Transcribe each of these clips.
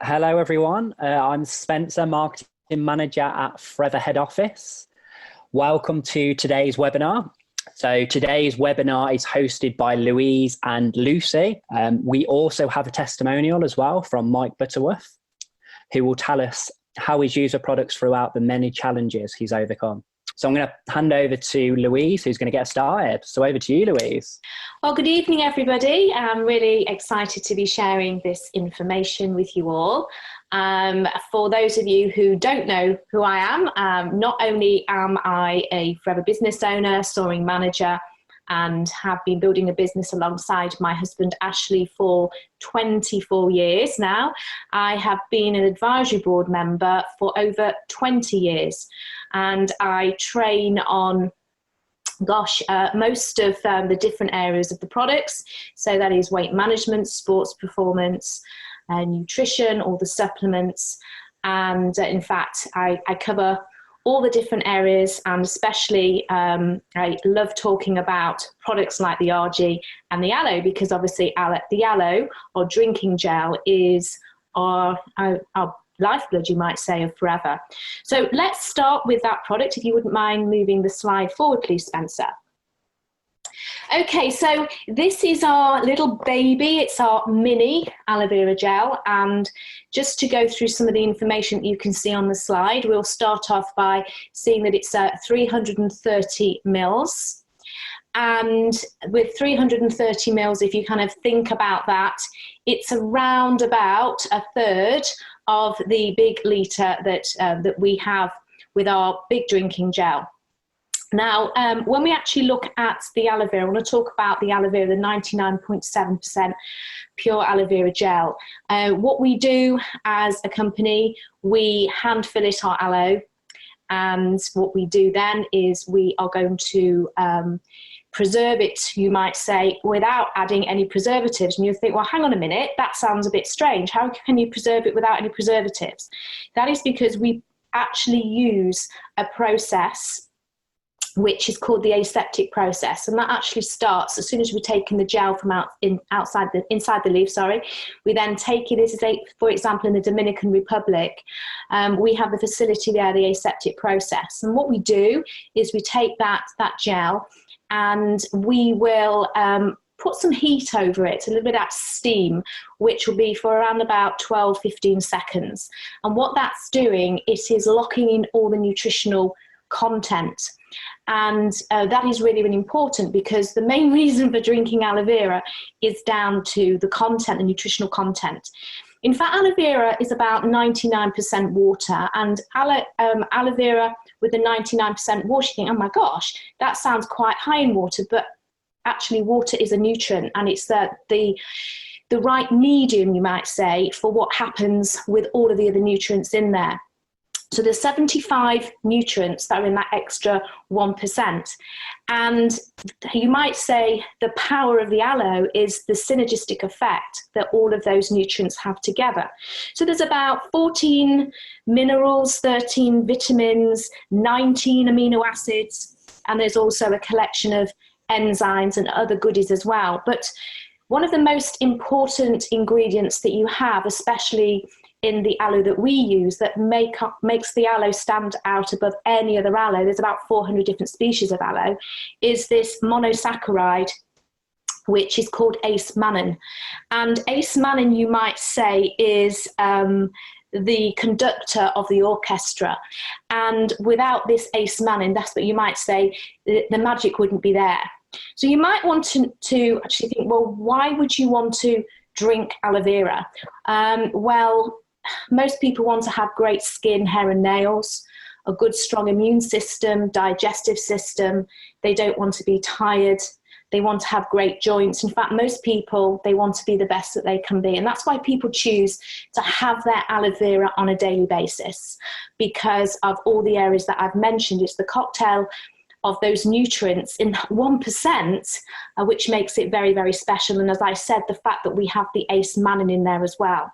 Hello, everyone. I'm Spencer, Marketing Manager at Forever Head Office. Welcome to today's webinar. So today's webinar is hosted by Louise and Lucy. We also have a testimonial as well from Mike Butterworth, who will tell us how he's used the products throughout the many challenges he's overcome. So I'm going to hand over to Louise, who's going to get us started. So over to you, Louise. Well, good evening, everybody. I'm really excited to be sharing this information with you all. For those of you who don't know who I am, not only am I a Forever business owner, soaring manager, and have been building a business alongside my husband Ashley for 24 years now. I have been an advisory board member for over 20 years, and I train on most of the different areas of the products. So that is weight management, sports performance, nutrition, all the supplements. And in fact, I cover all the different areas, and especially I love talking about products like the ARGI and the aloe, because obviously the aloe or drinking gel is our lifeblood, you might say, of Forever. So let's start with that product. If you wouldn't mind moving the slide forward, please, Spencer. Okay, so this is our little baby. It's our mini aloe vera gel. And just to go through some of the information that you can see on the slide, we'll start off by seeing that it's 330 mils. And with 330 mils, if you kind of think about that, it's around about a third of the big litre that we have with our big drinking gel. Now, when we actually look at the aloe vera, I want to talk about the aloe vera, the 99.7% pure aloe vera gel. What we do as a company, we hand fillet our aloe, and what we do then is we are going to preserve it, you might say, without adding any preservatives. And you think, well, hang on a minute, that sounds a bit strange. How can you preserve it without any preservatives? That is because we actually use a process which is called the aseptic process, and that actually starts as soon as we've taken the gel from inside the leaf. We then take it. This is for example, in the Dominican Republic, we have the facility there, the aseptic process, and what we do is we take that gel and we will put some heat over it, a little bit of steam, which will be for around about 12-15 seconds. And what that's doing, it is locking in all the nutritional content. And that is really, really important, because the main reason for drinking aloe vera is down to the content, the nutritional content. In fact, aloe vera is about 99% water, and aloe vera with the 99% water, you think, oh my gosh, that sounds quite high in water, but actually water is a nutrient, and it's the right medium, you might say, for what happens with all of the other nutrients in there. So there's 75 nutrients that are in that extra 1%. And you might say the power of the aloe is the synergistic effect that all of those nutrients have together. So there's about 14 minerals, 13 vitamins, 19 amino acids, and there's also a collection of enzymes and other goodies as well. But one of the most important ingredients that you have, especially in the aloe that we use, that makes the aloe stand out above any other aloe, there's about 400 different species of aloe, is this monosaccharide, which is called ace-mannan. And ace-mannan, you might say, is the conductor of the orchestra. And without this ace-mannan, that's what you might say, the magic wouldn't be there. So you might want to actually think, well, why would you want to drink aloe vera? Well, most people want to have great skin, hair and nails, a good strong immune system, digestive system. They don't want to be tired. They want to have great joints. In fact, most people, they want to be the best that they can be. And that's why people choose to have their aloe vera on a daily basis, because of all the areas that I've mentioned. It's the cocktail of those nutrients in 1%, which makes it very, very special. And as I said, the fact that we have the ace-mannan in there as well.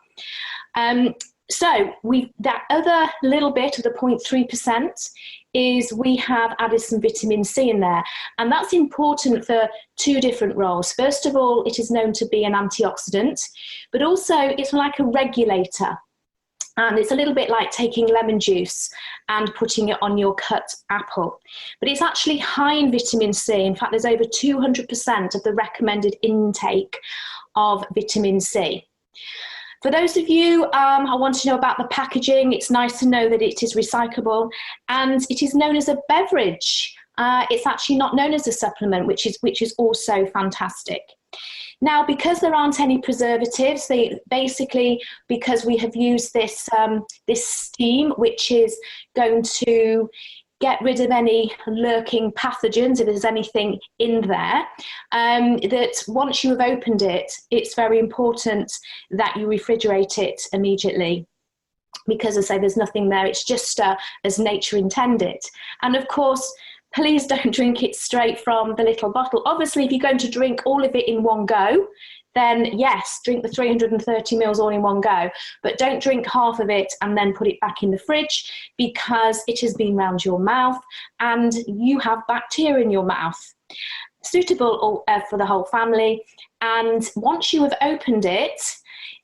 So that other little bit of the 0.3% is we have added some vitamin C in there. And that's important for two different roles. First of all, it is known to be an antioxidant, but also it's like a regulator And it's a little bit like taking lemon juice and putting it on your cut apple. But it's actually high in vitamin C. In fact, there's over 200% of the recommended intake of vitamin C. For those of you who want to know about the packaging, it's nice to know that it is recyclable, and it is known as a beverage. It's actually not known as a supplement, which is also fantastic. Now, because there aren't any preservatives, because we have used this steam, which is going to get rid of any lurking pathogens, if there's anything in there, that once you have opened it, it's very important that you refrigerate it immediately. Because, as I say, there's nothing there. It's just as nature intended. And of course, please don't drink it straight from the little bottle. Obviously, if you're going to drink all of it in one go, then yes, drink the 330 mils all in one go. But don't drink half of it and then put it back in the fridge, because it has been round your mouth and you have bacteria in your mouth. Suitable for the whole family. And once you have opened it,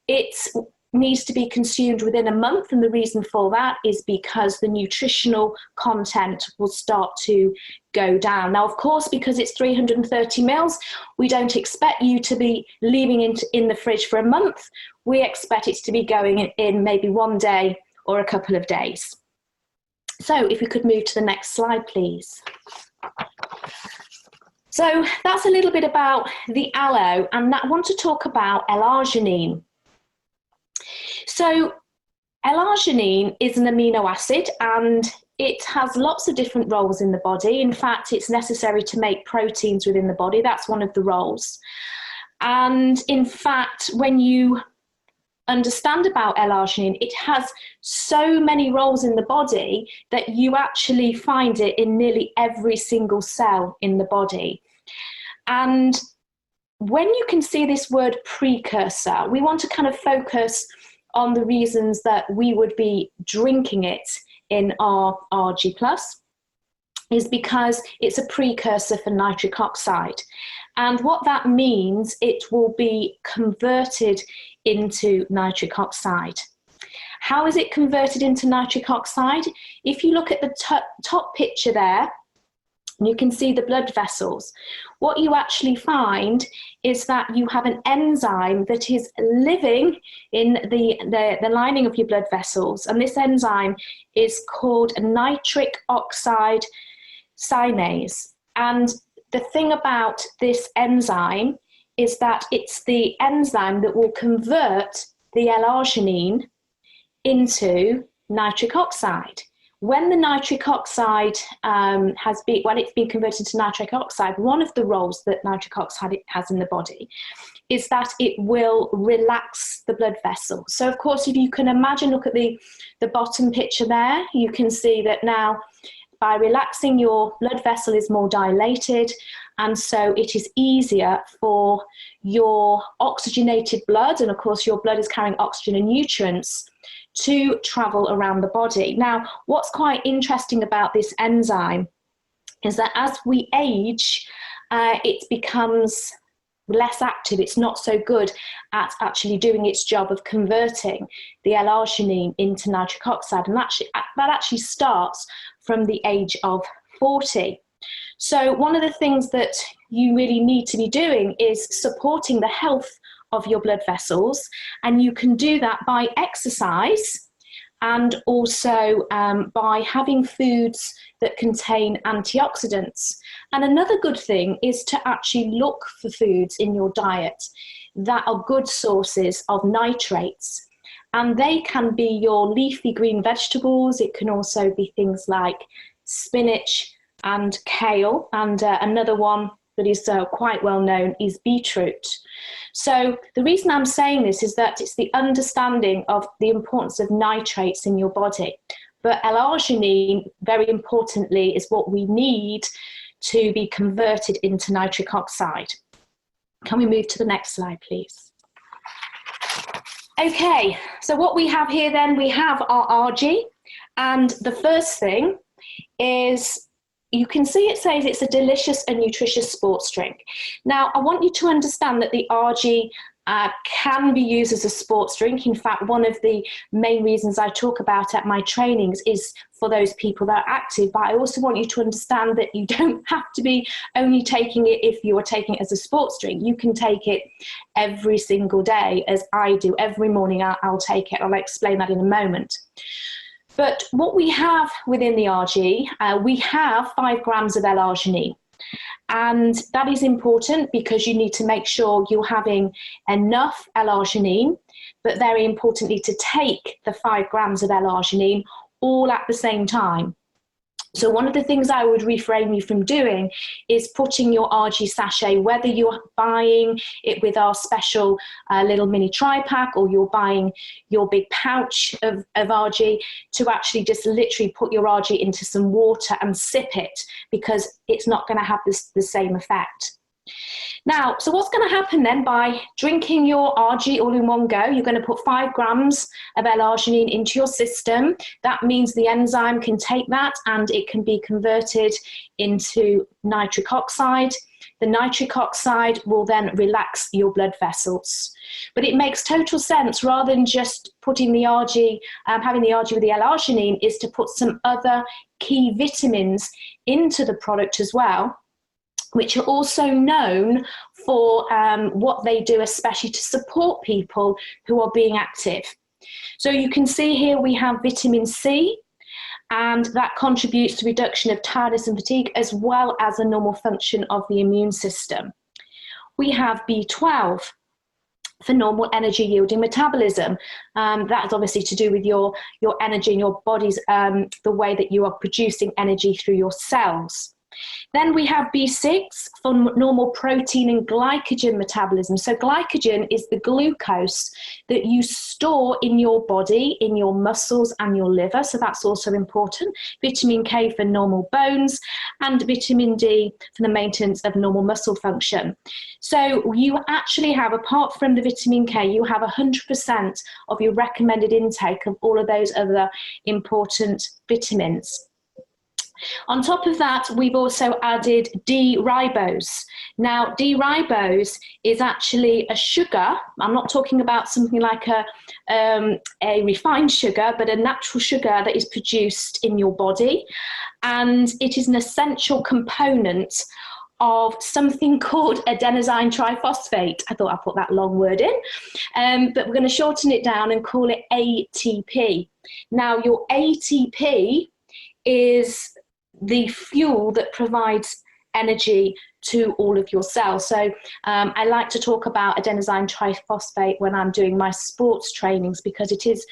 it's needs to be consumed within a month, and the reason for that is because the nutritional content will start to go down. Now, of course, because it's 330 mils, we don't expect you to be leaving it in the fridge for a month. We expect it to be going in maybe one day or a couple of days. So if we could move to the next slide, please. So that's a little bit about the aloe, and I want to talk about L-arginine. So L-arginine is an amino acid, and it has lots of different roles in the body. In fact, it's necessary to make proteins within the body. That's one of the roles. And in fact, when you understand about L-arginine, it has so many roles in the body that you actually find it in nearly every single cell in the body. And when you can see this word precursor, we want to kind of focus on the reasons that we would be drinking it in our ARGI Plus, is because it's a precursor for nitric oxide. And what that means, it will be converted into nitric oxide. How is it converted into nitric oxide? If you look at the top picture there, you can see the blood vessels. What you actually find is that you have an enzyme that is living in the lining of your blood vessels. And this enzyme is called nitric oxide synase. And the thing about this enzyme is that it's the enzyme that will convert the L-arginine into nitric oxide. When the nitric oxide when it's been converted to nitric oxide, one of the roles that nitric oxide has in the body is that it will relax the blood vessels. So of course, if you can imagine, look at the bottom picture there, you can see that now by relaxing, your blood vessel is more dilated, and so it is easier for your oxygenated blood, and of course your blood is carrying oxygen and nutrients, to travel around the body. Now, what's quite interesting about this enzyme is that as we age, it becomes less active. It's not so good at actually doing its job of converting the L-arginine into nitric oxide, and that actually starts from the age of 40. So one of the things that you really need to be doing is supporting the health of your blood vessels, and you can do that by exercise and also by having foods that contain antioxidants. And another good thing is to actually look for foods in your diet that are good sources of nitrates, and they can be your leafy green vegetables. It can also be things like spinach and kale, and another one that is quite well known is beetroot. So the reason I'm saying this is that it's the understanding of the importance of nitrates in your body. But L-arginine, very importantly, is what we need to be converted into nitric oxide. Can we move to the next slide, please? Okay, so what we have here then, we have our ARGI, and the first thing is, you can see it says it's a delicious and nutritious sports drink. Now, I want you to understand that the ARGI can be used as a sports drink. In fact, one of the main reasons I talk about at my trainings is for those people that are active. But I also want you to understand that you don't have to be only taking it if you are taking it as a sports drink. You can take it every single day, as I do. Every morning I'll take it. I'll explain that in a moment. But what we have within the ARGI, we have 5 grams of L-arginine. And that is important because you need to make sure you're having enough L-arginine, but very importantly to take the 5 grams of L-arginine all at the same time. So one of the things I would refrain you from doing is putting your ARGI sachet, whether you're buying it with our special little mini tri-pack or you're buying your big pouch of ARGI, to actually just literally put your ARGI into some water and sip it, because it's not going to have the same effect. Now, so what's going to happen then by drinking your ARGI all in one go? You're going to put 5 grams of L-arginine into your system. That means the enzyme can take that and it can be converted into nitric oxide. The nitric oxide will then relax your blood vessels. But it makes total sense, rather than just putting the ARGI, having the ARGI with the L-arginine, is to put some other key vitamins into the product as well, which are also known for what they do, especially to support people who are being active. So you can see here we have vitamin C, and that contributes to reduction of tiredness and fatigue, as well as a normal function of the immune system. We have B12 for normal energy yielding metabolism. That's obviously to do with your energy in your body's, the way that you are producing energy through your cells. Then we have B6 for normal protein and glycogen metabolism. So glycogen is the glucose that you store in your body, in your muscles and your liver. So that's also important. Vitamin K for normal bones, and vitamin D for the maintenance of normal muscle function. So you actually have, apart from the vitamin K, you have 100% of your recommended intake of all of those other important vitamins. On top of that, we've also added D-ribose. Now, D-ribose is actually a sugar. I'm not talking about something like a refined sugar, but a natural sugar that is produced in your body. And it is an essential component of something called adenosine triphosphate. I thought I'd put that long word in, but we're going to shorten it down and call it ATP. Now, your ATP is the fuel that provides energy to all of your cells. So I like to talk about adenosine triphosphate when I'm doing my sports trainings, because it is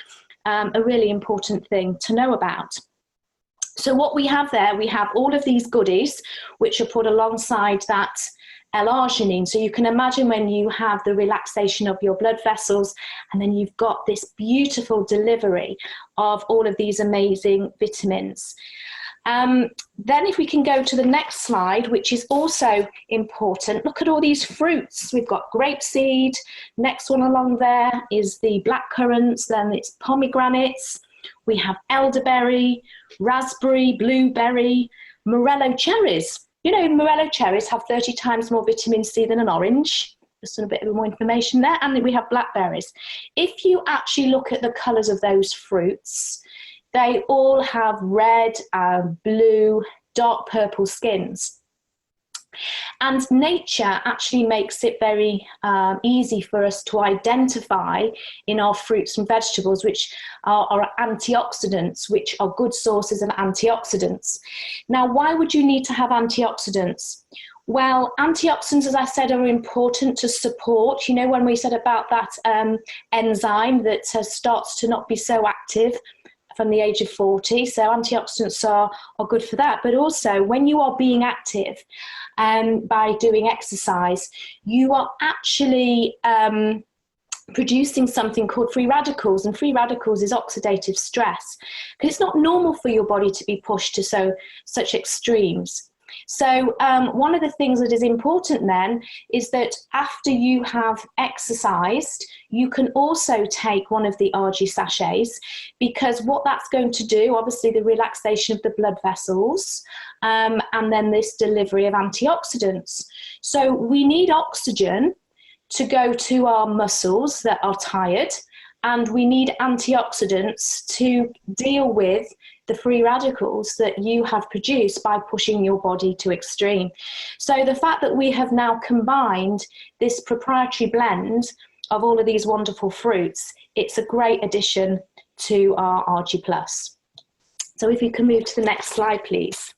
a really important thing to know about. So what we have there, we have all of these goodies which are put alongside that L-arginine. So you can imagine when you have the relaxation of your blood vessels, and then you've got this beautiful delivery of all of these amazing vitamins. Then if we can go to the next slide, which is also important, look at all these fruits. We've got grapeseed, next one along there is the blackcurrants, then it's pomegranates, we have elderberry, raspberry, blueberry, morello cherries. You know, morello cherries have 30 times more vitamin C than an orange. Just a bit more information there. And then we have blackberries. If you actually look at the colours of those fruits, they all have red, blue, dark purple skins. And nature actually makes it very easy for us to identify in our fruits and vegetables, which are antioxidants, which are good sources of antioxidants. Now, why would you need to have antioxidants? Well, antioxidants, as I said, are important to support. You know, when we said about that enzyme that starts to not be so active from the age of 40. So antioxidants are good for that. But also when you are being active by doing exercise, you are actually producing something called free radicals. And free radicals is oxidative stress, because it's not normal for your body to be pushed to such extremes. So one of the things that is important then is that after you have exercised, you can also take one of the ARGI sachets, because what that's going to do, obviously the relaxation of the blood vessels, and then this delivery of antioxidants. So we need oxygen to go to our muscles that are tired, and we need antioxidants to deal with the free radicals that you have produced by pushing your body to extreme. So the fact that we have now combined this proprietary blend of all of these wonderful fruits, it's a great addition to our ARGI Plus. So if you can move to the next slide, please.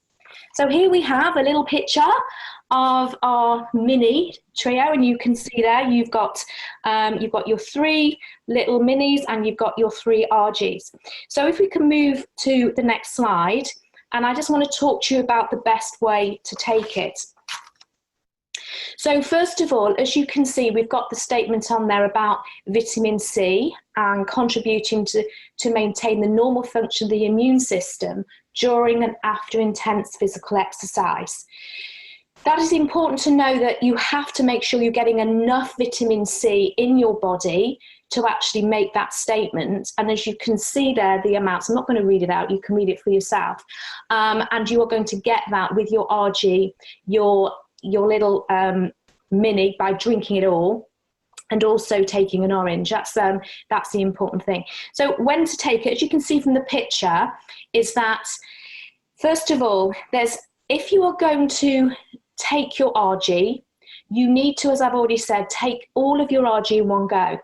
So here we have a little picture of our mini trio, and you can see there you've got your 3 little minis and you've got your 3 ARGIs. So if we can move to the next slide, and I just want to talk to you about the best way to take it. So first of all, as you can see, we've got the statement on there about vitamin C and contributing to maintain the normal function of the immune system during and after intense physical exercise. That is important to know, that you have to make sure you're getting enough vitamin C in your body to actually make that statement. And as you can see there, the amounts, I'm not going to read it out, you can read it for yourself. And you are going to get that with your ARGI, your little mini, by drinking it all, and also taking an orange. That's the important thing. So when to take it, as you can see from the picture, is that first of all, if you are going to take your ARGI, you need to, as I've already said, take all of your ARGI in one go.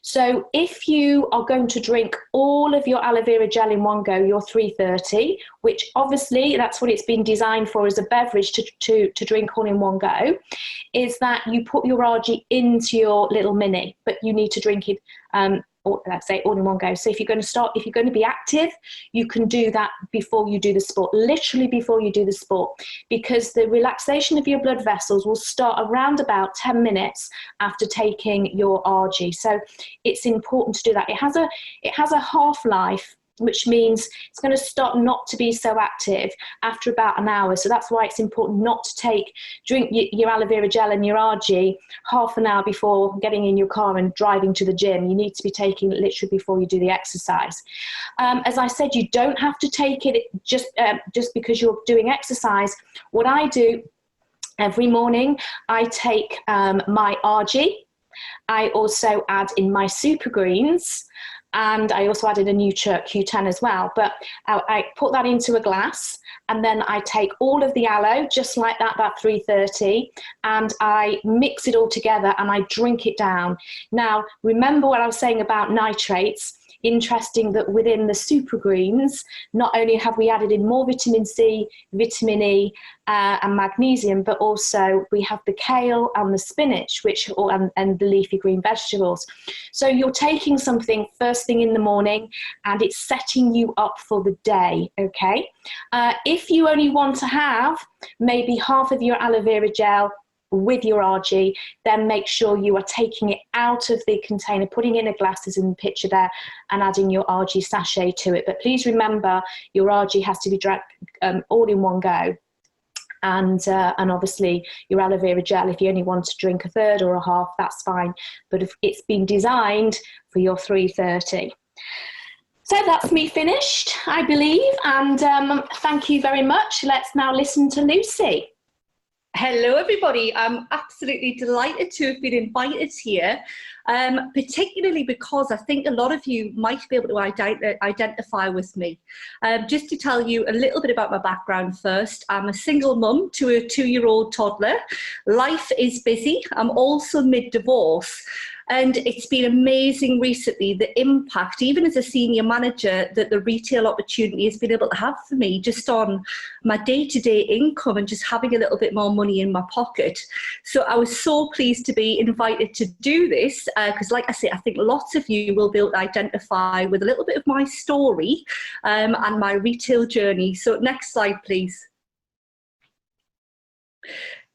So if you are going to drink all of your aloe vera gel in one go, your 330, which obviously that's what it's been designed for, as a beverage to drink all in one go, is that you put your ARGI into your little mini, but you need to drink it or let's say all in one go. So if you're going to be active, you can do that before you do the sport, literally before you do the sport, because the relaxation of your blood vessels will start around about 10 minutes after taking your ARGI. So it's important to do that. It has a half-life, which means it's going to start not to be so active after about an hour. So that's why it's important not to drink your aloe vera gel and your ARGI half an hour before getting in your car and driving to the gym. You need to be taking it literally before you do the exercise. As I said, you don't have to take it just because you're doing exercise. What I do every morning, I take my ARGI. I also add in my super greens, and I also added a new Q10 as well. But I put that into a glass, and then I take all of the aloe, just like that 330, and I mix it all together and I drink it down. Now, remember what I was saying about nitrates. Interesting that within the super greens, not only have we added in more vitamin C, vitamin E, and magnesium, but also we have the kale and the spinach, and the leafy green vegetables. So you're taking something first thing in the morning, and it's setting you up for the day, okay? If you only want to have maybe half of your aloe vera gel with your ARGI, then make sure you are taking it out of the container, putting it in a glass as in the picture there, and adding your ARGI sachet to it. But please remember, your ARGI has to be drank all in one go. And obviously your aloe vera gel, if you only want to drink a third or a half, that's fine. But if it's been designed for your 330. So that's me finished, I believe. And thank you very much. Let's now listen to Lucy. Hello, everybody. I'm absolutely delighted to have been invited here, particularly because I think a lot of you might be able to identify with me. Just to tell you a little bit about my background first, I'm a single mum to a 2-year-old toddler. Life is busy. I'm also mid-divorce. And it's been amazing recently, the impact, even as a senior manager, that the retail opportunity has been able to have for me just on my day-to-day income and just having a little bit more money in my pocket. So I was so pleased to be invited to do this because, like I say, I think lots of you will be able to identify with a little bit of my story and my retail journey. So next slide, please.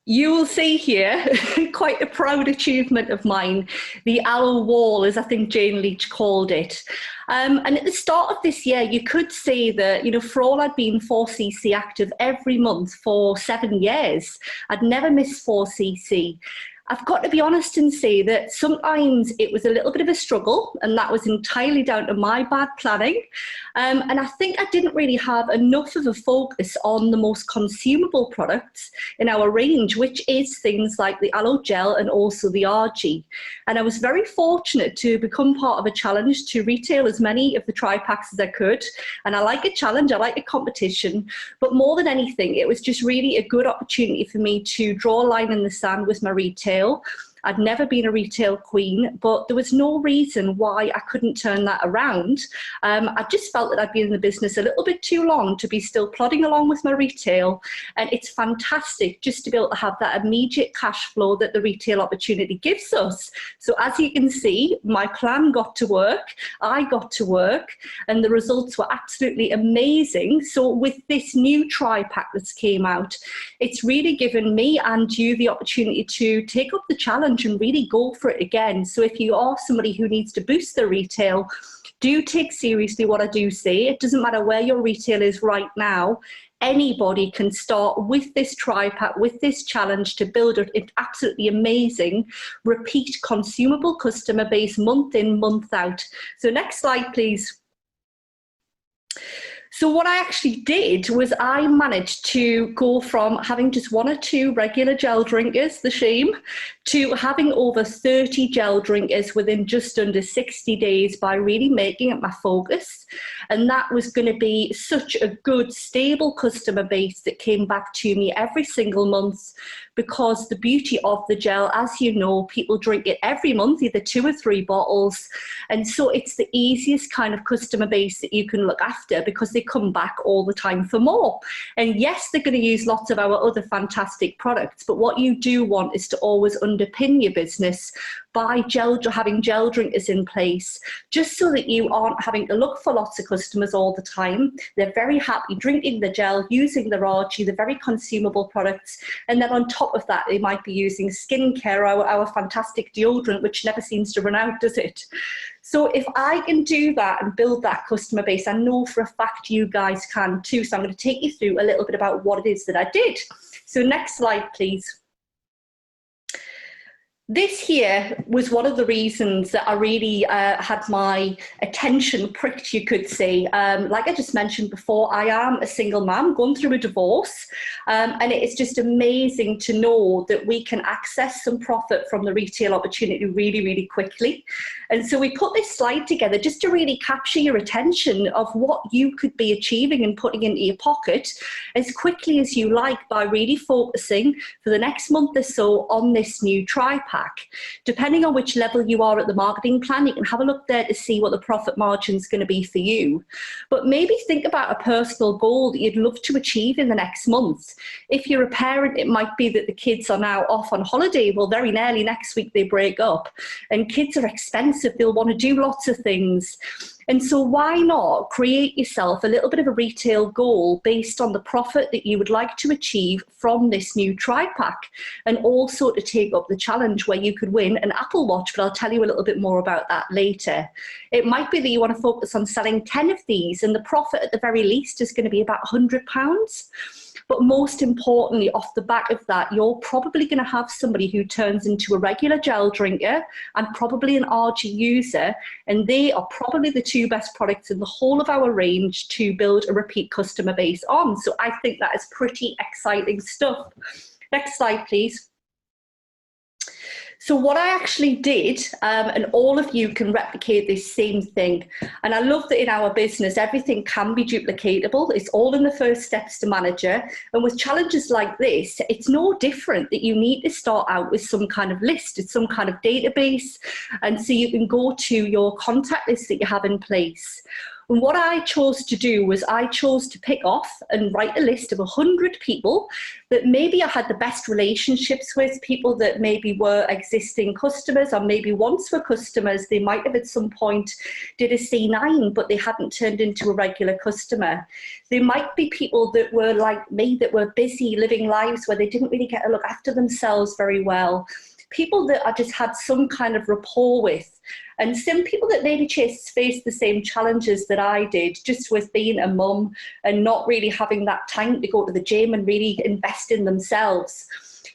You will see here quite a proud achievement of mine, the aloe wall, as I think Jane Leach called it. And at the start of this year, you could say that, you know, for all I'd been 4cc active every month for 7 years, I'd never missed 4cc. I've got to be honest and say that sometimes it was a little bit of a struggle, and that was entirely down to my bad planning. And I think I didn't really have enough of a focus on the most consumable products in our range, which is things like the aloe gel and also the ARGI. And I was very fortunate to become part of a challenge to retail as many of the tri-packs as I could. And I like a challenge, I like a competition, but more than anything, it was just really a good opportunity for me to draw a line in the sand with my retail. I'd never been a retail queen, but there was no reason why I couldn't turn that around. I just felt that I'd been in the business a little bit too long to be still plodding along with my retail. And it's fantastic just to be able to have that immediate cash flow that the retail opportunity gives us. So as you can see, my plan got to work, I got to work, and the results were absolutely amazing. So with this new tri-pack that's came out, it's really given me and you the opportunity to take up the challenge and really go for it again. So if you are somebody who needs to boost their retail, do take seriously what I do say. It doesn't matter where your retail is right now. Anybody can start with this tri-pack, with this challenge to build an absolutely amazing repeat consumable customer base month in, month out. So next slide, please. So what I actually did was I managed to go from having just 1 or 2 regular gel drinkers, the shame, to having over 30 gel drinkers within just under 60 days by really making it my focus. And that was going to be such a good, stable customer base that came back to me every single month, because the beauty of the gel, as you know, people drink it every month, either 2 or 3 bottles. And so it's the easiest kind of customer base that you can look after, because they come back all the time for more. And yes, they're going to use lots of our other fantastic products, but what you do want is to always underpin your business by having gel drinkers in place, just so that you aren't having to look for lots of customers all the time. They're very happy drinking the gel, using their ARGI, the very consumable products. And then on top of that, they might be using skincare, our fantastic deodorant, which never seems to run out, does it? So if I can do that and build that customer base, I know for a fact you guys can too. So I'm going to take you through a little bit about what it is that I did. So next slide, please. This here was one of the reasons that I really had my attention pricked, you could say. Like I just mentioned before, I am a single mum going through a divorce, and it is just amazing to know that we can access some profit from the retail opportunity really, really quickly. And so we put this slide together just to really capture your attention of what you could be achieving and putting into your pocket as quickly as you like by really focusing for the next month or so on this new tri-pack. Depending on which level you are at the marketing plan, you can have a look there to see what the profit margin is going to be for you. But maybe think about a personal goal that you'd love to achieve in the next month. If you're a parent, it might be that the kids are now off on holiday. Well, very nearly next week they break up, and kids are expensive. They'll want to do lots of things. And so why not create yourself a little bit of a retail goal based on the profit that you would like to achieve from this new tri-pack, and also to take up the challenge where you could win an Apple Watch, but I'll tell you a little bit more about that later. It might be that you want to focus on selling 10 of these, and the profit at the very least is going to be about £100. But most importantly, off the back of that, you're probably going to have somebody who turns into a regular gel drinker and probably an ARGI user, and they are probably the 2 best products in the whole of our range to build a repeat customer base on. So I think that is pretty exciting stuff. Next slide, please. So what I actually did, and all of you can replicate this same thing, and I love that in our business everything can be duplicatable. It's all in the first steps to manager, and with challenges like this, it's no different that you need to start out with some kind of list, it's some kind of database, and so you can go to your contact list that you have in place. And what I chose to do was I chose to pick off and write a list of 100 people that maybe I had the best relationships with, people that maybe were existing customers, or maybe once were customers. They might have at some point did a C9, but they hadn't turned into a regular customer. They might be people that were like me, that were busy living lives where they didn't really get to look after themselves very well. People that I just had some kind of rapport with, and some people that maybe faced the same challenges that I did, just with being a mum and not really having that time to go to the gym and really invest in themselves.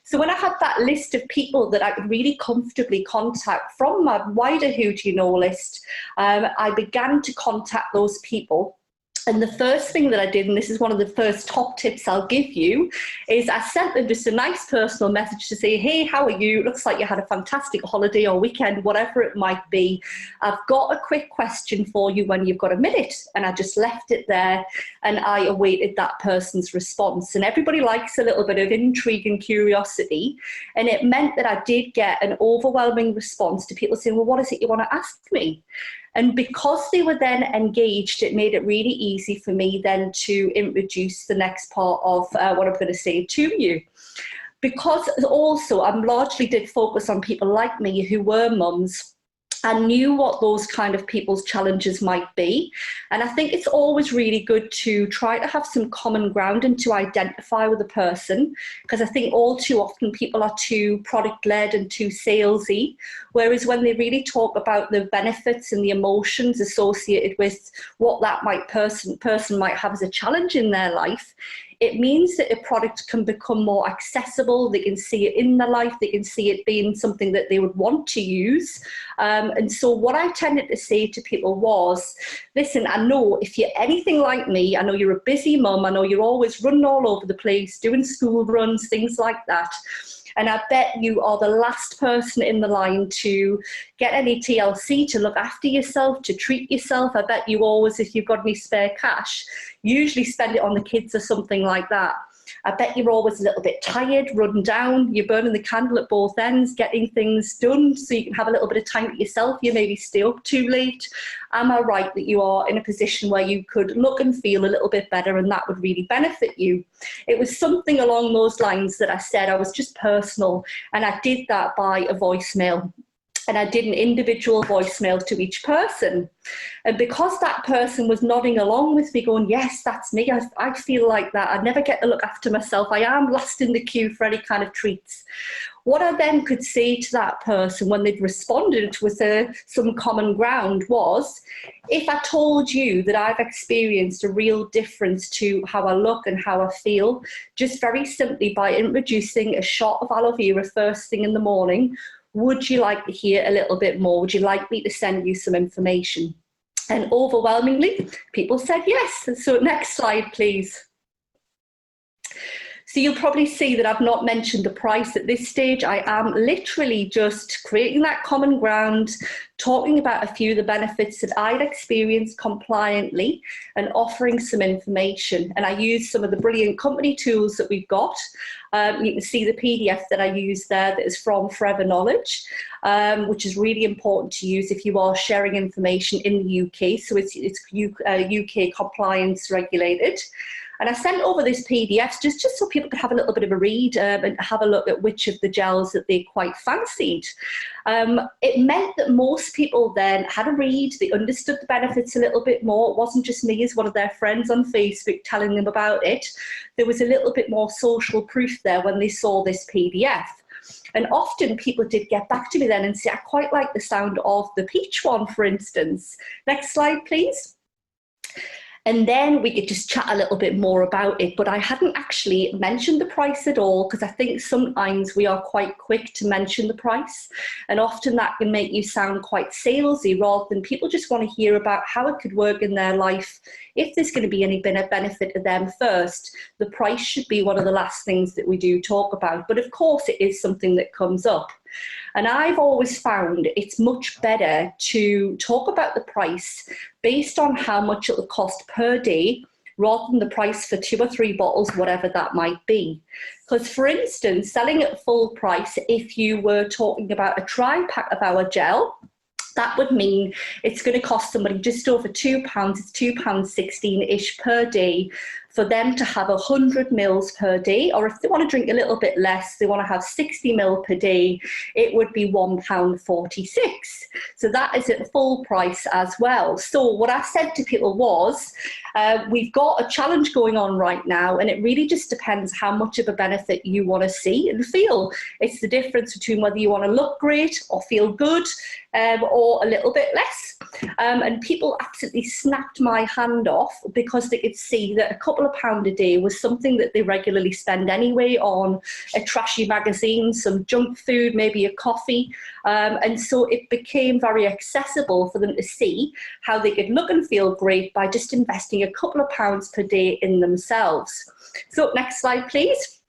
So when I had that list of people that I could really comfortably contact from my wider Who Do You Know list, I began to contact those people. And the first thing that I did, and this is one of the first top tips I'll give you, is I sent them just a nice personal message to say, hey, how are you? Looks like you had a fantastic holiday or weekend, whatever it might be. I've got a quick question for you when you've got a minute. And I just left it there and I awaited that person's response. And everybody likes a little bit of intrigue and curiosity. And it meant that I did get an overwhelming response to people saying, well, what is it you want to ask me? And because they were then engaged, it made it really easy for me then to introduce the next part of what I'm going to say to you. Because also I largely did focus on people like me who were mums and knew what those kind of people's challenges might be. And I think it's always really good to try to have some common ground and to identify with a person, because I think all too often people are too product-led and too salesy, whereas when they really talk about the benefits and the emotions associated with what that person might have as a challenge in their life, it means that a product can become more accessible. They can see it in their life. They can see it being something that they would want to use. And so what I tended to say to people was, listen, I know if you're anything like me, I know you're a busy mum. I know you're always running all over the place, doing school runs, things like that. And I bet you are the last person in the line to get any TLC, to look after yourself, to treat yourself. I bet you always, if you've got any spare cash, usually spend it on the kids or something like that. I bet you're always a little bit tired, run down, you're burning the candle at both ends, getting things done so you can have a little bit of time to yourself. You maybe stay up too late. Am I right that you are in a position where you could look and feel a little bit better and that would really benefit you? It was something along those lines that I said. I was just personal, and I did that by a voicemail. And I did an individual voicemail to each person. And because that person was nodding along with me going, yes, that's me, I feel like that. I never get to look after myself. I am last in the queue for any kind of treats. What I then could say to that person when they'd responded with some common ground was, if I told you that I've experienced a real difference to how I look and how I feel, just very simply by introducing a shot of aloe vera first thing in the morning, would you like to hear a little bit more? Would you like me to send you some information? And overwhelmingly, people said yes. So next slide, please. So you'll probably see that I've not mentioned the price at this stage. I am literally just creating that common ground, talking about a few of the benefits that I'd experienced compliantly and offering some information. And I use some of the brilliant company tools that we've got. You can see the PDF that I use there that is from Forever Knowledge, which is really important to use if you are sharing information in the UK. So it's UK compliance regulated. And I sent over this PDF just so people could have a little bit of a read and have a look at which of the gels that they quite fancied. It meant that most people then had a read, they understood the benefits a little bit more. It wasn't just me as one of their friends on Facebook telling them about it. There was a little bit more social proof there when they saw this PDF. And often people did get back to me then and say, I quite like the sound of the peach one, for instance. Next slide, please. And then we could just chat a little bit more about it. But I hadn't actually mentioned the price at all, because I think sometimes we are quite quick to mention the price. And often that can make you sound quite salesy rather than people just want to hear about how it could work in their life. If there's going to be any benefit to them first, the price should be one of the last things that we do talk about. But of course, it is something that comes up. And I've always found it's much better to talk about the price based on how much it will cost per day rather than the price for 2 or 3 bottles, whatever that might be. Because, for instance, selling at full price, if you were talking about a tri-pack of our gel, that would mean it's going to cost somebody just over £2. It's £2.16-ish per day for them to have 100 mils per day. Or if they want to drink a little bit less, they want to have 60 mil per day, it would be £1.46. So that is at full price as well. So what I said to people was, we've got a challenge going on right now, and it really just depends how much of a benefit you want to see and feel. It's the difference between whether you want to look great or feel good, or a little bit less. and people absolutely snapped my hand off because they could see that a couple of pound a day was something that they regularly spend anyway on a trashy magazine, some junk food, maybe a coffee, and so it became very accessible for them to see how they could look and feel great by just investing a couple of pounds per day in themselves. So next slide, please.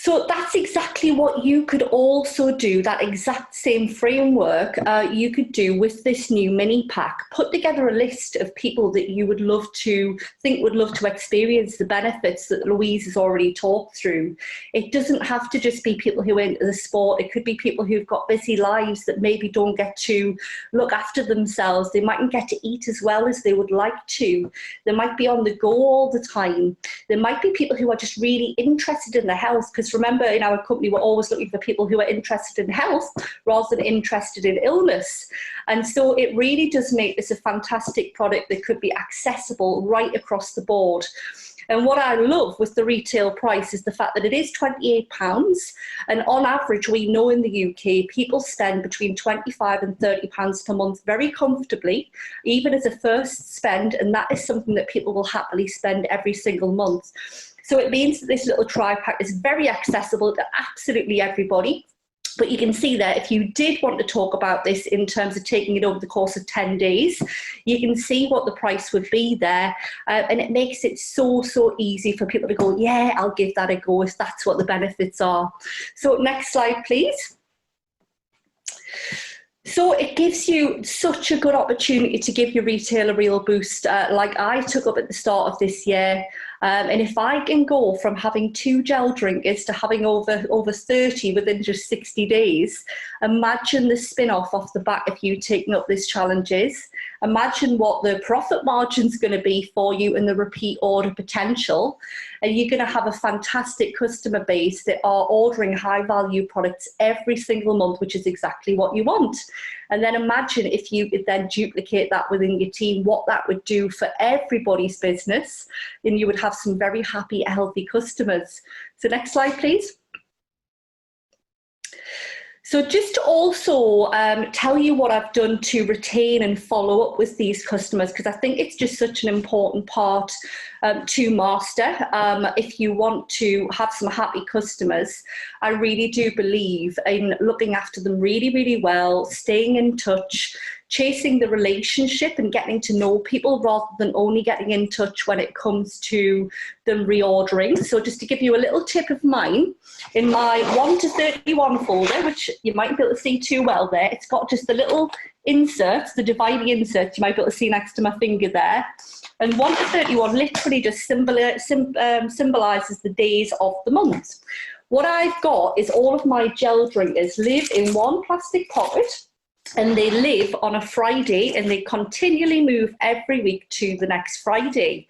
So that's exactly what you could also do, that exact same framework you could do with this new mini pack. Put together a list of people that you would love to experience the benefits that Louise has already talked through. It doesn't have to just be people who are into the sport. It could be people who've got busy lives that maybe don't get to look after themselves. They mightn't get to eat as well as they would like to. They might be on the go all the time. There might be people who are just really interested in their health, because remember, in our company, we're always looking for people who are interested in health rather than interested in illness. And so it really does make this a fantastic product that could be accessible right across the board. And what I love with the retail price is the fact that it is £28. And on average, we know in the UK, people spend between £25 and £30 per month very comfortably, even as a first spend. And that is something that people will happily spend every single month. So it means that this little tri-pack is very accessible to absolutely everybody. But you can see there, if you did want to talk about this in terms of taking it over the course of 10 days, you can see what the price would be there. And it makes it so easy for people to go, yeah, I'll give that a go if that's what the benefits are. So next slide, please. So it gives you such a good opportunity to give your retail a real boost, like I took up at the start of this year. And if I can go from having 2 gel drinkers to having over 30 within just 60 days, imagine the spin-off off the back of you taking up these challenges. Imagine what the profit margin's going to be for you and the repeat order potential. And you're going to have a fantastic customer base that are ordering high value products every single month, which is exactly what you want. And then imagine if you could then duplicate that within your team, what that would do for everybody's business. And you would have some very happy, healthy customers. So next slide, please. So just to also tell you what I've done to retain and follow up with these customers, because I think it's just such an important part to master. If you want to have some happy customers, I really do believe in looking after them really, really well, staying in touch, chasing the relationship and getting to know people rather than only getting in touch when it comes to them reordering. So just to give you a little tip of mine, in my 1 to 31 folder, which you might be able to see too well there, it's got just the little inserts, the dividing inserts you might be able to see next to my finger there. And 1 to 31 literally just symbolises the days of the month. What I've got is all of my gel drinkers live in one plastic pocket, and they live on a Friday, and they continually move every week to the next Friday.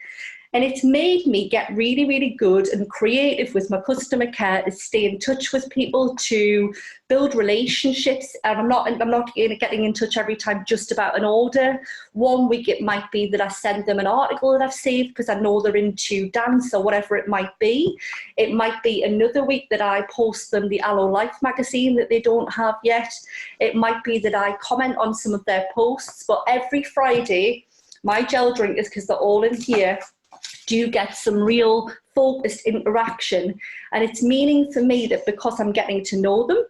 And it's made me get really, really good and creative with my customer care, to stay in touch with people, to build relationships. And I'm not getting in touch every time just about an order. One week it might be that I send them an article that I've saved because I know they're into dance or whatever it might be. It might be another week that I post them the Aloe Life magazine that they don't have yet. It might be that I comment on some of their posts. But every Friday, my gel drinkers, because they're all in here, do get some real focused interaction. And it's meaning for me that because I'm getting to know them,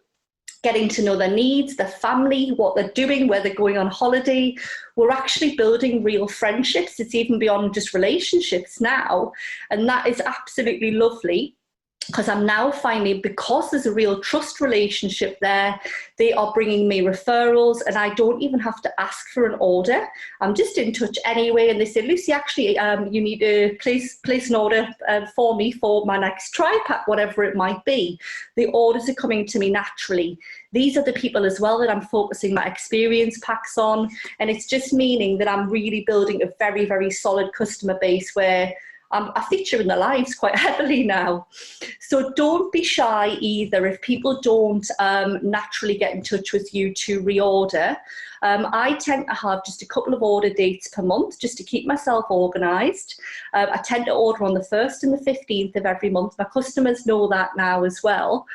getting to know their needs, their family, what they're doing, where they're going on holiday, we're actually building real friendships. It's even beyond just relationships now. And that is absolutely lovely, because I'm now finding, because there's a real trust relationship there, they are bringing me referrals, and I don't even have to ask for an order. I'm just in touch anyway, and they say, Lucy, actually, you need to place an order for me for my next tri-pack, whatever it might be. The orders are coming to me naturally. These are the people as well that I'm focusing my experience packs on, and it's just meaning that I'm really building a very, very solid customer base where I feature in their lives quite heavily now. So don't be shy either if people don't naturally get in touch with you to reorder. I tend to have just a couple of order dates per month just to keep myself organised. I tend to order on the 1st and the 15th of every month. My customers know that now as well.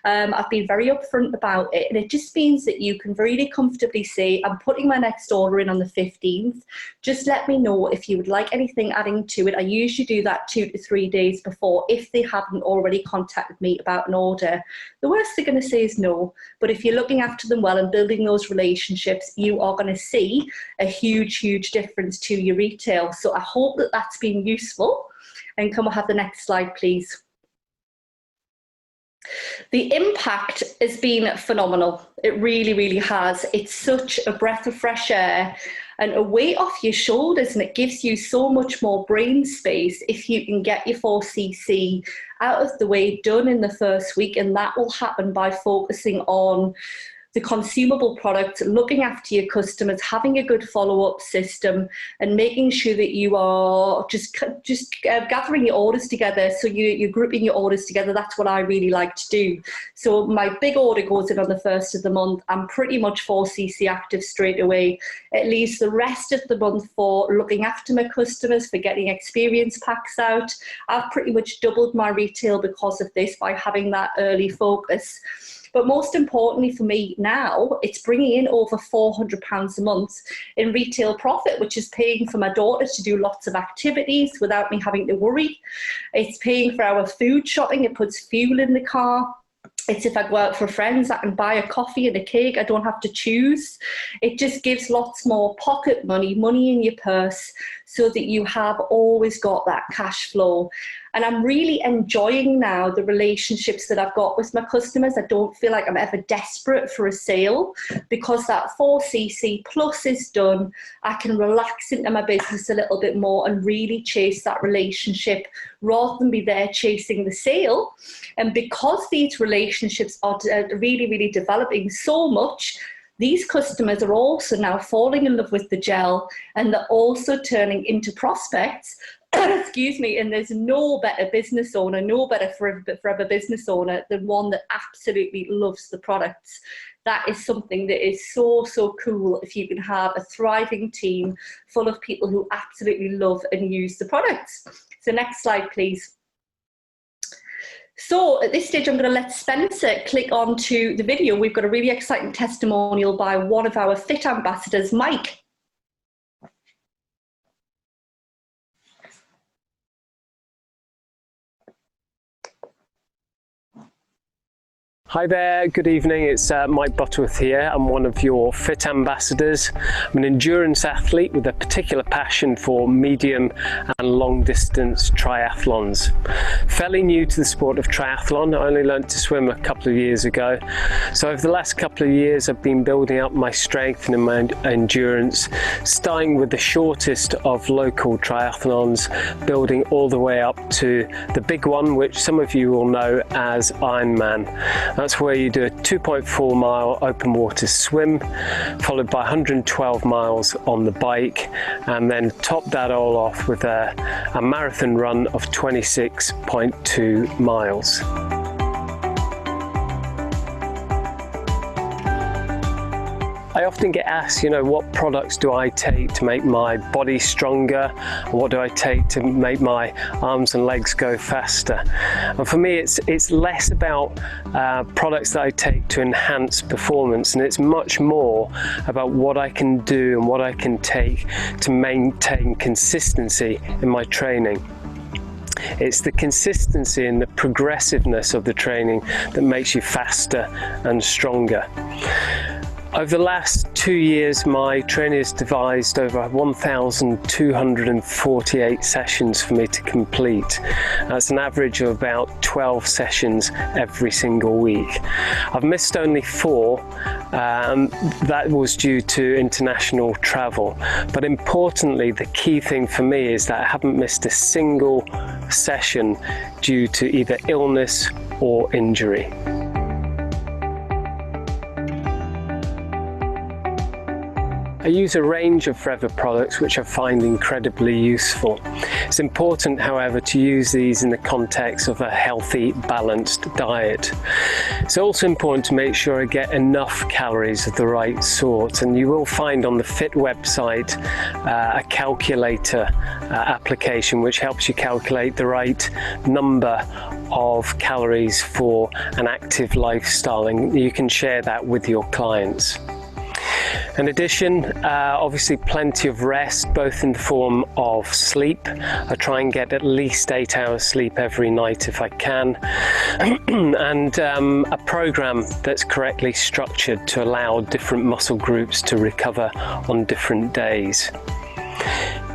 I've been very upfront about it, and it just means that you can really comfortably say, I'm putting my next order in on the 15th. Just let me know if you would like anything adding to it. I usually do that 2 to 3 days before if they haven't already contacted me about an order. The worst they're going to say is no, but if you're looking after them well and building those relationships, you are going to see a huge, huge difference to your retail. So I hope that that's been useful. And can we have the next slide, please? The impact has been phenomenal. It really, really has. It's such a breath of fresh air and a weight off your shoulders, and it gives you so much more brain space if you can get your 4cc out of the way, done in the first week, and that will happen by focusing on the consumable products, looking after your customers, having a good follow-up system, and making sure that you are just gathering your orders together. So you're grouping your orders together. That's what I really like to do. So my big order goes in on the 1st of the month. I'm pretty much 4cc active straight away. It leaves the rest of the month for looking after my customers, for getting experience packs out. I've pretty much doubled my retail because of this, by having that early focus. But most importantly for me now, it's bringing in over £400 a month in retail profit, which is paying for my daughter to do lots of activities without me having to worry. It's paying for our food shopping. It puts fuel in the car. It's if I go out for friends, I can buy a coffee and a cake. I don't have to choose. It just gives lots more pocket money, money in your purse, so that you have always got that cash flow. And I'm really enjoying now the relationships that I've got with my customers. I don't feel like I'm ever desperate for a sale, because that 4cc plus is done. I can relax into my business a little bit more and really chase that relationship rather than be there chasing the sale. And because these relationships are really, really developing so much, these customers are also now falling in love with the gel, and they're also turning into prospects. Excuse me, and there's no better business owner, no better forever business owner than one that absolutely loves the products. That is something that is so, so cool, if you can have a thriving team full of people who absolutely love and use the products. So next slide, please. So at this stage, I'm going to let Spencer click on to the video. We've got a really exciting testimonial by one of our Fit ambassadors, Mike. Hi there, good evening. It's Mike Butterworth here. I'm one of your Fit ambassadors. I'm an endurance athlete with a particular passion for medium and long distance triathlons. Fairly new to the sport of triathlon. I only learned to swim a couple of years ago. So over the last couple of years, I've been building up my strength and my endurance, starting with the shortest of local triathlons, building all the way up to the big one, which some of you will know as Ironman. That's where you do a 2.4 mile open water swim, followed by 112 miles on the bike, and then top that all off with a marathon run of 26.2 miles. I often get asked, what products do I take to make my body stronger? What do I take to make my arms and legs go faster? And for me, it's less about products that I take to enhance performance, and it's much more about what I can do and what I can take to maintain consistency in my training. It's the consistency and the progressiveness of the training that makes you faster and stronger. Over the last 2 years, my trainer has devised over 1,248 sessions for me to complete. That's an average of about 12 sessions every single week. I've missed only 4. That was due to international travel. But importantly, the key thing for me is that I haven't missed a single session due to either illness or injury. I use a range of Forever products which I find incredibly useful. It's important, however, to use these in the context of a healthy, balanced diet. It's also important to make sure I get enough calories of the right sort, and you will find on the Fit website a calculator application which helps you calculate the right number of calories for an active lifestyle, and you can share that with your clients. In addition, obviously plenty of rest, both in the form of sleep. I try and get at least 8 hours sleep every night if I can, and a program that's correctly structured to allow different muscle groups to recover on different days.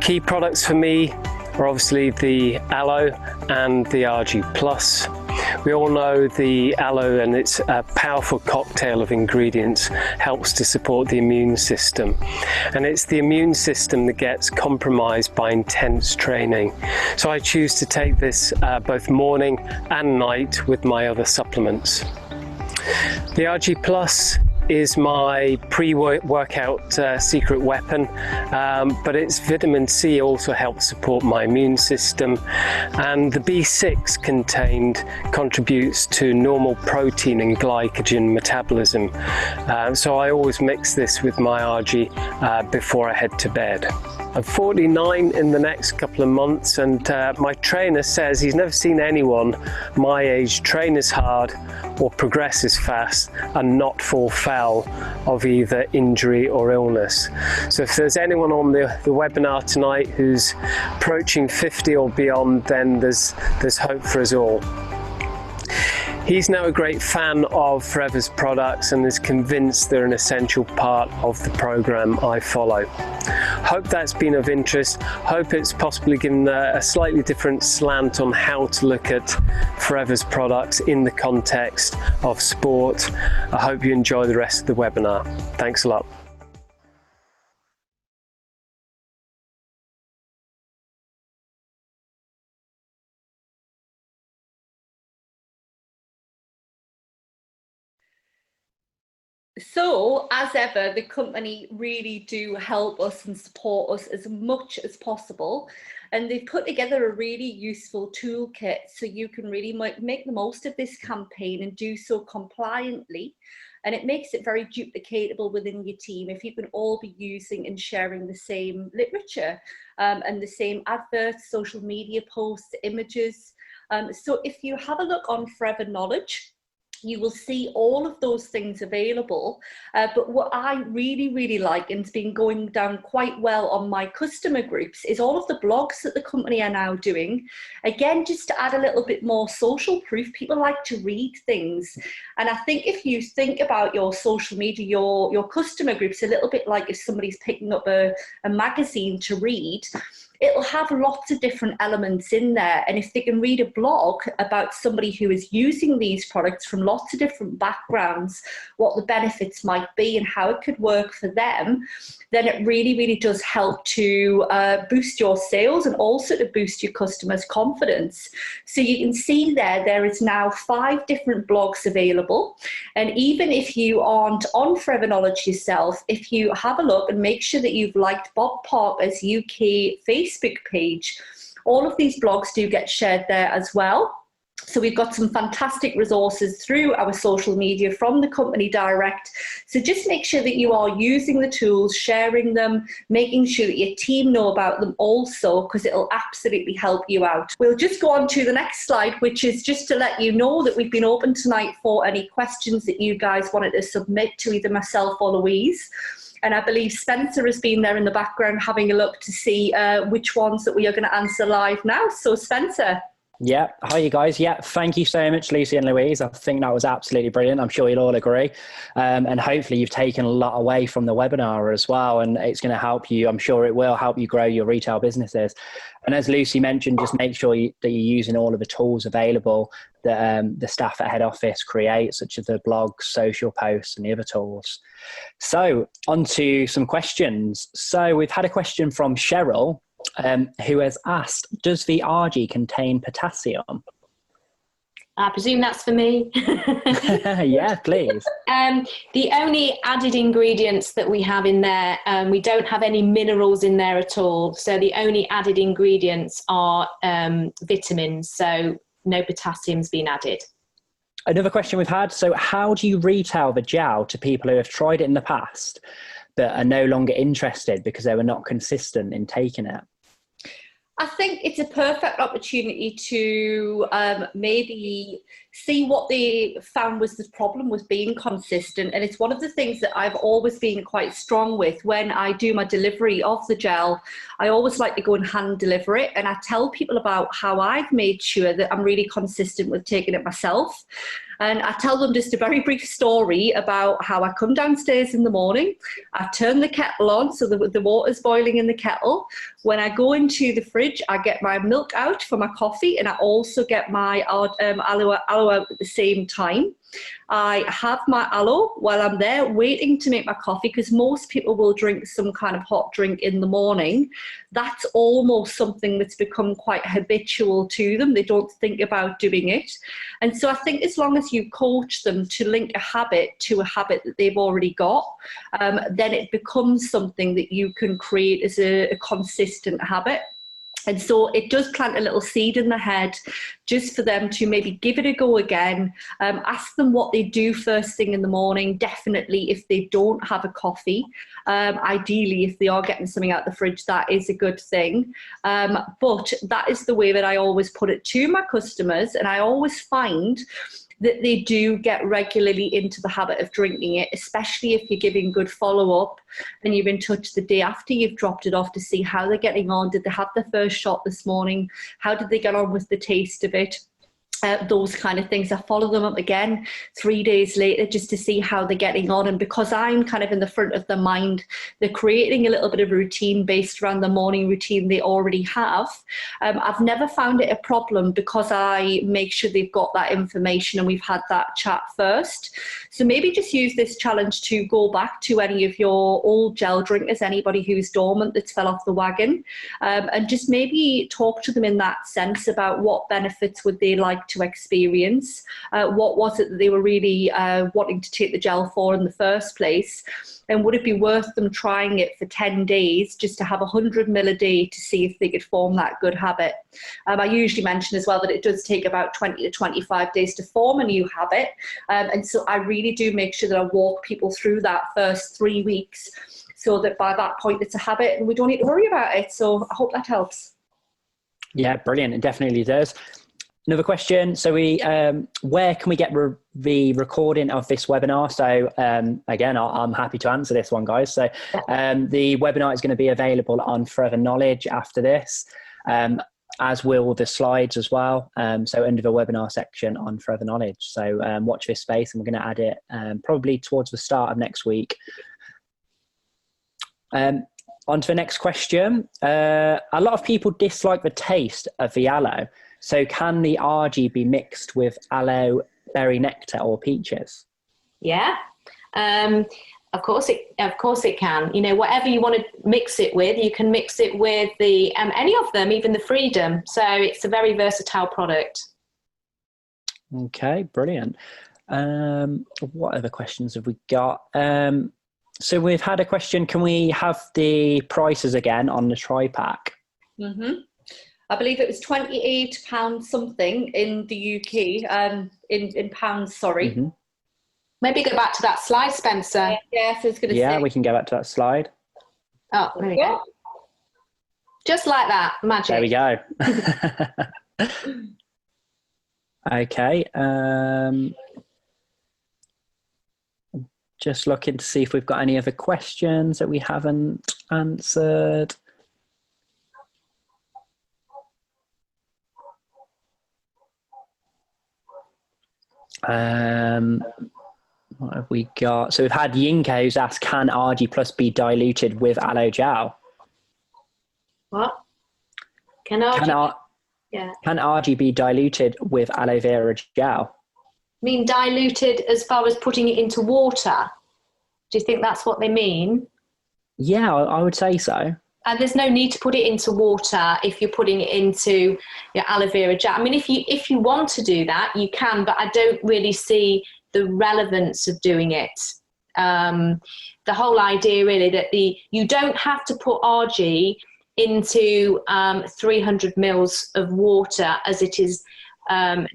Key products for me are obviously the Aloe and the ARGI Plus. We all know the aloe and its powerful cocktail of ingredients helps to support the immune system. And it's the immune system that gets compromised by intense training. So I choose to take this both morning and night with my other supplements. The ARGI Plus is my pre-workout secret weapon, but its vitamin C also helps support my immune system, and the B6 contained contributes to normal protein and glycogen metabolism. So I always mix this with my ARGI before I head to bed. I'm 49 in the next couple of months, and my trainer says he's never seen anyone my age train as hard or progress as fast and not fall foul of either injury or illness. So if there's anyone on the webinar tonight who's approaching 50 or beyond, then there's hope for us all. He's now a great fan of Forever's products and is convinced they're an essential part of the program I follow. Hope that's been of interest. Hope it's possibly given a slightly different slant on how to look at Forever's products in the context of sport. I hope you enjoy the rest of the webinar. Thanks a lot. So, as ever, the company really do help us and support us as much as possible. And they've put together a really useful toolkit so you can really make the most of this campaign and do so compliantly. And it makes it very duplicatable within your team if you can all be using and sharing the same literature and the same adverts, social media posts, images. So if you have a look on Forever Knowledge, you will see all of those things available. But what I really like, and it's been going down quite well on my customer groups, is all of the blogs that the company are now doing. Again, just to add a little bit more social proof, people like to read things. And I think if you think about your social media, your customer groups, a little bit like if somebody's picking up a magazine to read, it'll have lots of different elements in there. And if they can read a blog about somebody who is using these products from lots of different backgrounds, what the benefits might be and how it could work for them, then it really does help to boost your sales and also to boost your customers' confidence. So you can see there is now 5 different blogs available. And even if you aren't on Forever Knowledge yourself, if you have a look and make sure that you've liked Bob Parker's UK Facebook page, all of these blogs do get shared there as well. So we've got some fantastic resources through our social media from the company direct. So just make sure that you are using the tools, sharing them, making sure that your team know about them also, because it'll absolutely help you out. We'll just go on to the next slide, which is just to let you know that we've been open tonight for any questions that you guys wanted to submit to either myself or Louise. And I believe Spencer has been there in the background having a look to see which ones that we are going to answer live now. So Spencer. Yeah, hi you guys. Yeah, thank you so much, Lucy and Louise. I think that was absolutely brilliant. I'm sure you'll all agree. And hopefully you've taken a lot away from the webinar as well. And it's going to help you. I'm sure it will help you grow your retail businesses. And as Lucy mentioned, just make sure that you're using all of the tools available that the staff at head office create, such as the blogs, social posts, and the other tools. So on to some questions. So we've had a question from Cheryl, who has asked, does the ARGI contain potassium? I presume that's for me. Yeah, please. The only added ingredients that we have in there, we don't have any minerals in there at all. So the only added ingredients are vitamins. So no potassium's been added. Another question we've had. So how do you retail the gel to people who have tried it in the past but are no longer interested because they were not consistent in taking it? I think it's a perfect opportunity to maybe see what they found was the problem was being consistent. And it's one of the things that I've always been quite strong with when I do my delivery of the gel. I always like to go and hand deliver it. And I tell people about how I've made sure that I'm really consistent with taking it myself. And I tell them just a very brief story about how I come downstairs in the morning, I turn the kettle on so the water's boiling in the kettle. When I go into the fridge, I get my milk out for my coffee, and I also get my aloe out at the same time. I have my aloe while I'm there waiting to make my coffee, because most people will drink some kind of hot drink in the morning. That's almost something that's become quite habitual to them. They don't think about doing it. And so I think as long as you coach them to link a habit to a habit that they've already got, then it becomes something that you can create as a consistent habit. And so it does plant a little seed in the head just for them to maybe give it a go again. Ask them what they do first thing in the morning. Definitely if they don't have a coffee, ideally if they are getting something out the fridge, that is a good thing. But that is the way that I always put it to my customers. And I always find that they do get regularly into the habit of drinking it, especially if you're giving good follow-up and you're in touch the day after you've dropped it off to see how they're getting on. Did they have their first shot this morning? How did they get on with the taste of it? Those kind of things. I follow them up again 3 days later just to see how they're getting on. And because I'm kind of in the front of their mind, they're creating a little bit of a routine based around the morning routine they already have. I've never found it a problem because I make sure they've got that information and we've had that chat first. So maybe just use this challenge to go back to any of your old gel drinkers, anybody who's dormant that's fell off the wagon, and just maybe talk to them in that sense about what benefits would they like to experience, what was it that they were really wanting to take the gel for in the first place, and would it be worth them trying it for 10 days just to have 100 ml a day to see if they could form that good habit. I usually mention as well that it does take about 20 to 25 days to form a new habit, and so I really do make sure that I walk people through that first 3 weeks so that by that point it's a habit and we don't need to worry about it. So I hope that helps. Yeah, brilliant. It definitely does. Another question. So where can we get the recording of this webinar? So again, I'm happy to answer this one, guys. So the webinar is going to be available on Forever Knowledge after this, as will the slides as well. So under the webinar section on Forever Knowledge. So watch this space, and we're going to add it probably towards the start of next week. On to the next question. A lot of people dislike the taste of the aloe. So can the ARGI be mixed with aloe berry nectar or peaches? Yeah, of course it can. You know, whatever you want to mix it with, you can mix it with the any of them, even the Freedom. So it's a very versatile product. Okay, brilliant. What other questions have we got? So we've had a question. Can we have the prices again on the tri-pack? Mm-hmm. I believe it was £28 something in the UK, in pounds, sorry. Mm-hmm. Maybe go back to that slide, Spencer. Yeah, so I was going to say. Yeah, we can go back to that slide. Oh, there we go. Just like that, magic. There we go. Okay. Just looking to see if we've got any other questions that we haven't answered. What have we got? So we've had Yinko who's asked, can ARGI Plus be diluted with aloe gel? What? Can ARGI be diluted with aloe vera gel? I mean diluted as far as putting it into water? Do you think that's what they mean? Yeah, I would say so. And there's no need to put it into water if you're putting it into your aloe vera gel. I mean, if you want to do that, you can, but I don't really see the relevance of doing it. The whole idea really that you don't have to put ARGI into 300 mils of water as it is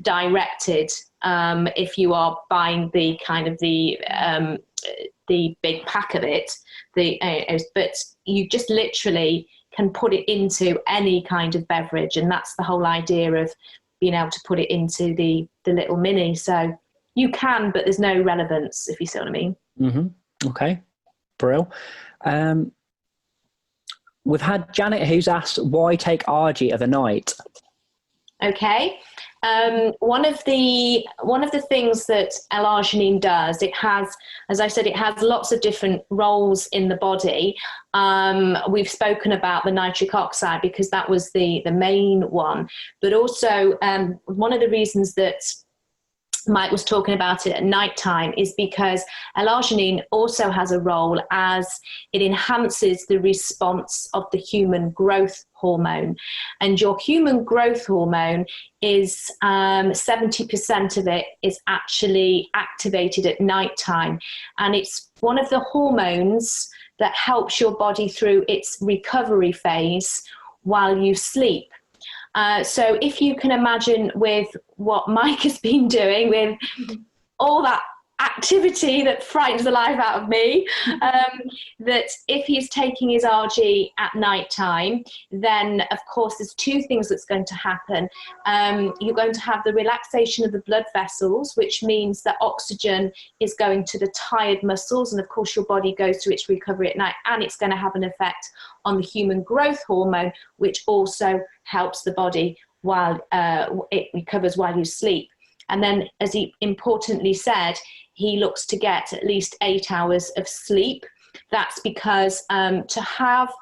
directed if you are buying the kind of the big pack of it. But you just literally can put it into any kind of beverage, and that's the whole idea of being able to put it into the little mini. So you can, but there's no relevance, if you see what I mean. Mm-hmm. Okay, Brill. We've had Janet who's asked, why take ARGI overnight? Okay. One of the things that L-arginine does, it has, as I said, it has lots of different roles in the body. We've spoken about the nitric oxide because that was the main one, but also one of the reasons that Mike was talking about it at night time is because L-arginine also has a role as it enhances the response of the human growth hormone. And your human growth hormone is 70% of it is actually activated at night time. And it's one of the hormones that helps your body through its recovery phase while you sleep. So if you can imagine with what Mike has been doing with all that activity that frightens the life out of me, that if he's taking his ARGI at night time, then of course there's two things that's going to happen. You're going to have the relaxation of the blood vessels, which means that oxygen is going to the tired muscles, and of course your body goes through its recovery at night, and it's going to have an effect on the human growth hormone, which also helps the body while it recovers while you sleep. And then, as he importantly said, he looks to get at least 8 hours of sleep. That's because to have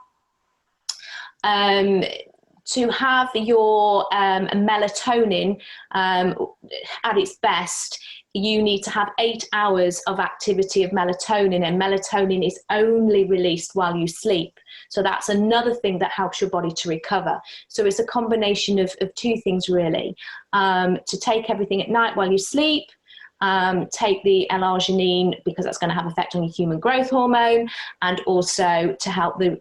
your melatonin at its best, you need to have 8 hours of activity of melatonin, and melatonin is only released while you sleep. So that's another thing that helps your body to recover. So it's a combination of two things really. To take everything at night while you sleep, take the L-arginine because that's going to have effect on your human growth hormone, and also to help the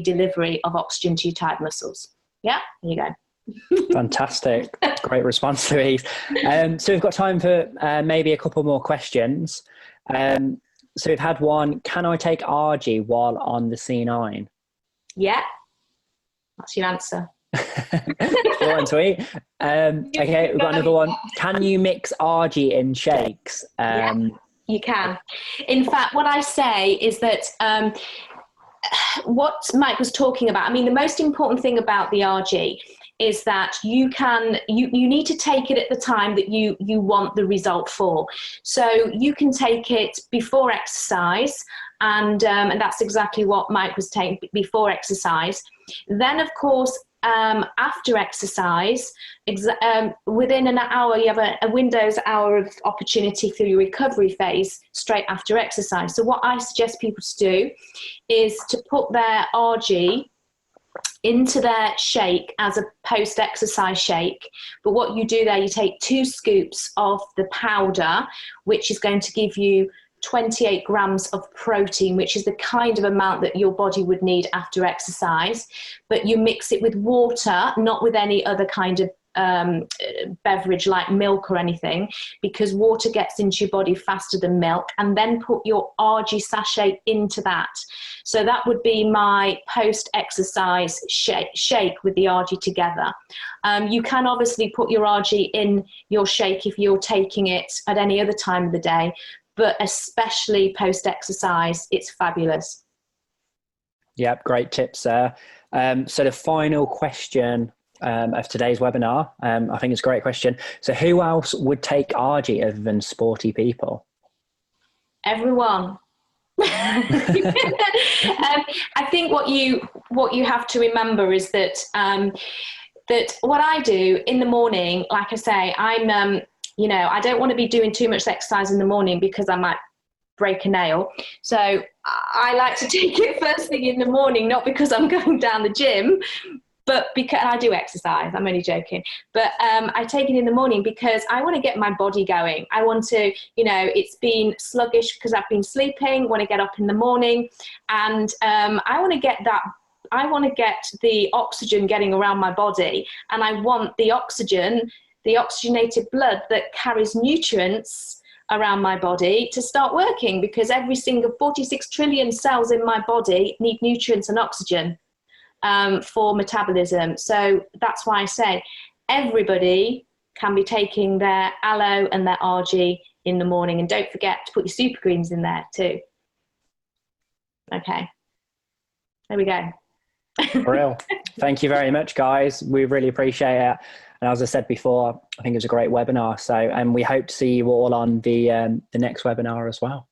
delivery of oxygen to your tired muscles. Yeah, there you go. Fantastic. Great response, Louise. So we've got time for maybe a couple more questions. So we've had one, can I take ARGI while on the C9? Yeah, that's your answer. Short and sweet. Okay, we've got another one. Can you mix ARGI in shakes? Yeah, you can. In fact, what I say is that what Mike was talking about, I mean, the most important thing about the ARGI is that you need to take it at the time that you want the result for. So you can take it before exercise, and that's exactly what Mike was taking before exercise. Then, of course, after exercise, within an hour, you have a Windows hour of opportunity through your recovery phase straight after exercise. So what I suggest people to do is to put their ARGI into their shake as a post-exercise shake. But what you do there, you take 2 scoops of the powder, which is going to give you 28 grams of protein, which is the kind of amount that your body would need after exercise. But you mix it with water, not with any other kind of beverage like milk or anything, because water gets into your body faster than milk, and then put your ARGI sachet into that. So that would be my post-exercise shake with the ARGI together. You can obviously put your ARGI in your shake if you're taking it at any other time of the day, but especially post-exercise, it's fabulous. Yep, great tips there. So the final question of today's webinar, I think it's a great question. So who else would take ARGI other than sporty people? Everyone. I think what you have to remember is that that what I do in the morning, like I say, I'm I don't want to be doing too much exercise in the morning because I might break a nail. So I like to take it first thing in the morning, not because I'm going down the gym, but because I do exercise. I'm only joking. But I take it in the morning because I want to get my body going. I want to, it's been sluggish because I've been sleeping, want to get up in the morning, and I want to get the oxygen getting around my body, and I want the oxygen, the oxygenated blood that carries nutrients around my body to start working, because every single 46 trillion cells in my body need nutrients and oxygen for metabolism. So that's why I say everybody can be taking their aloe and their ARGI in the morning, and don't forget to put your super greens in there too. Okay, there we go. Real. Thank you very much, guys. We really appreciate it. And as I said before, I think it was a great webinar. So, and we hope to see you all on the next webinar as well.